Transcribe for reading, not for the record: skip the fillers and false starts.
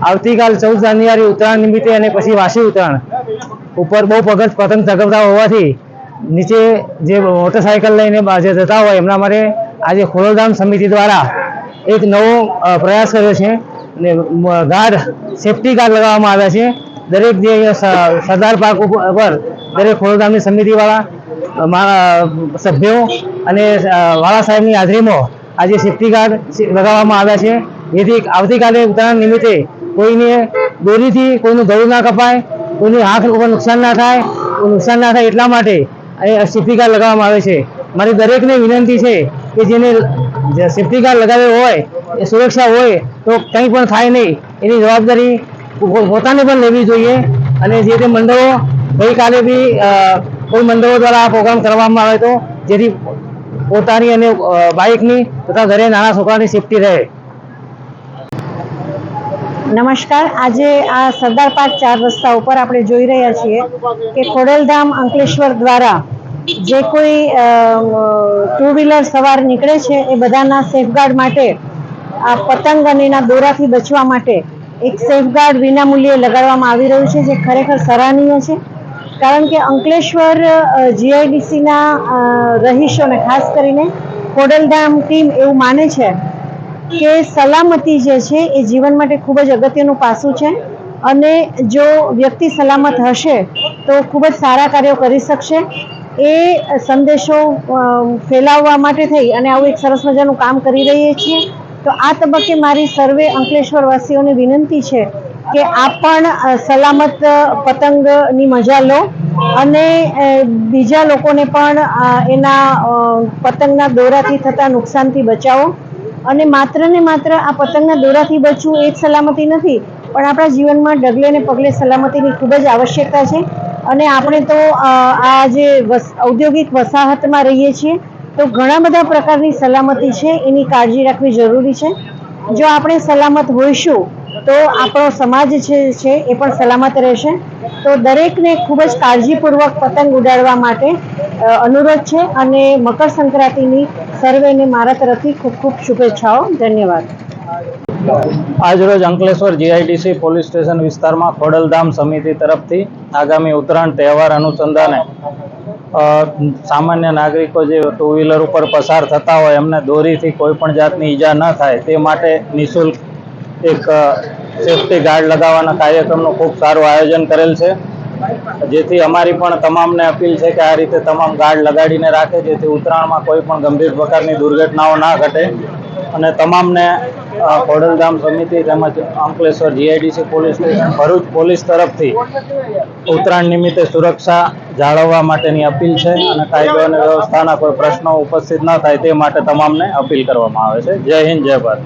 આવતીકાલ 14 જાન્યુઆરી ઉત્તરાયણ નિમિત્તે અને પછી વાસી ઉત્તરાયણ ઉપર બહુ પતંગ ચગાવતા હોવાથી નીચે જે મોટરસાયકલ લઈને જે જતા હોય એમના માટે આજે ખોડલધામ સમિતિ દ્વારા એક નવો પ્રયાસ કર્યો છે અને ગાર્ડ સેફટી ગાર્ડ લગાવવામાં આવ્યા છે. દરેક જે સરદાર પાર્ક ઉપર દરેક ખોડલધામની સમિતિવાળા સભ્યો અને વાળા સાહેબની હાજરીમાં આજે સેફટી ગાર્ડ લગાવવામાં આવ્યા છે, જેથી આવતીકાલે ઉત્તરાયણ નિમિત્તે કોઈને દોરીથી કોઈનું ગળું ના કપાય, કોઈની આંખ ઉપર નુકસાન ના થાય એટલા માટે સેફટી ગાર્ડ લગાવવામાં આવે છે. મારી દરેકને વિનંતી છે કે જેને સેફટી ગાર્ડ લગાવ્યો હોય એ સુરક્ષા હોય તો કંઈ પણ થાય નહીં, એની જવાબદારી પોતાને પણ લેવી જોઈએ. અને જે તે મંડળો ગઈકાલે બી કોઈ મંડળો દ્વારા આ પ્રોગ્રામ કરવામાં આવે તો જેથી પોતાની અને બાઇકની તથા ઘરે નાના છોકરાની સેફટી રહે. નમસ્કાર. આજે આ સરદાર પાર્ક 4 રસ્તા ઉપર આપણે જોઈ રહ્યા છીએ કે ખોડલધામ અંકલેશ્વર દ્વારા જે કોઈ 2 વ્હીલર સવાર નીકળે છે એ બધાના સેફગાર્ડ માટે આ પતંગ અને એના દોરાથી બચવા માટે એક સેફગાર્ડ વિનામૂલ્યે લગાડવામાં આવી રહ્યું છે, જે ખરેખર સરાહનીય છે. કારણ કે અંકલેશ્વર જીઆઈડીસીના રહીશોને ખાસ કરીને ખોડલધામ ટીમ એવું માને છે કે સલામતી જે છે એ જીવન માટે ખૂબ જ અગત્યનું પાસું છે અને જો વ્યક્તિ સલામત હશે તો ખૂબ જ સારા કાર્યો કરી શકશે. એ સંદેશો ફેલાવવા માટે થઈ અને આવું એક સરસ મજાનું કામ કરી રહીએ છીએ. તો આ તબક્કે મારી સર્વે અંકલેશ્વર વાસીઓને વિનંતી છે કે આપ પણ સલામત પતંગની મજા લો અને બીજા લોકોને પણ એના પતંગના દોરાથી થતા નુકસાનથી બચાવો. અને માત્ર ને માત્ર આ પતંગના દોરાથી બચવું એ જ સલામતી નથી, પણ આપણા જીવનમાં ડગલે ને પગલે સલામતીની ખૂબ જ આવશ્યકતા છે. અને આપણે તો આ જે ઔદ્યોગિક વસાહતમાં રહીએ છીએ તો ઘણા બધા પ્રકારની સલામતી છે, એની કાળજી રાખવી જરૂરી છે. જો આપણે સલામત હોઈશું તો આપણો સમાજ છે એ પણ સલામત રહેશે. તો દરેકને ખૂબ જ કાળજીપૂર્વક પતંગ ઉડાડવા માટે અનુરોધ છે અને મકર સંક્રાંતિની સર્વેને મારા તરફથી ખૂબ ખૂબ શુભેચ્છાઓ. ધન્યવાદ. આજરોજ અંકલેશ્વર જીઆઈડીસી પોલીસ સ્ટેશન વિસ્તારમાં ખોડલધામ સમિતિ તરફથી આગામી ઉત્તરાયણ તહેવાર અનુસંધાને સામાન્ય નાગરિકો જે 2 વ્હીલર ઉપર પસાર થતા હોય એમને દોરીથી કોઈ પણ જાતની ઈજા ન થાય તે માટે નિઃશુલ્ક એક સેફટી ગાર્ડ લગાવવાના કાર્યક્રમનું ખૂબ સારું આયોજન કરેલ છે, જેથી અમારી પણ તમામને અપીલ છે કે આ રીતે તમામ ગાર્ડ લગાડીને રાખે, જેથી ઉત્તરાયણમાં કોઈ પણ ગંભીર પ્રકારની દુર્ઘટનાઓ ના ઘટે. અને તમામને ખોડલધામ સમિતિ તેમજ Ankleshwar GIDC police station Bharuch police તરફથી ઉત્તરાયણ નિમિત્તે સુરક્ષા જાળવવા માટેની અપીલ છે અને કાયદો અને વ્યવસ્થાના કોઈ પ્રશ્નો ઉપસ્થિત ન થાય તે માટે તમામને અપીલ કરવામાં આવે છે. જય હિન્દ, જય ભારત.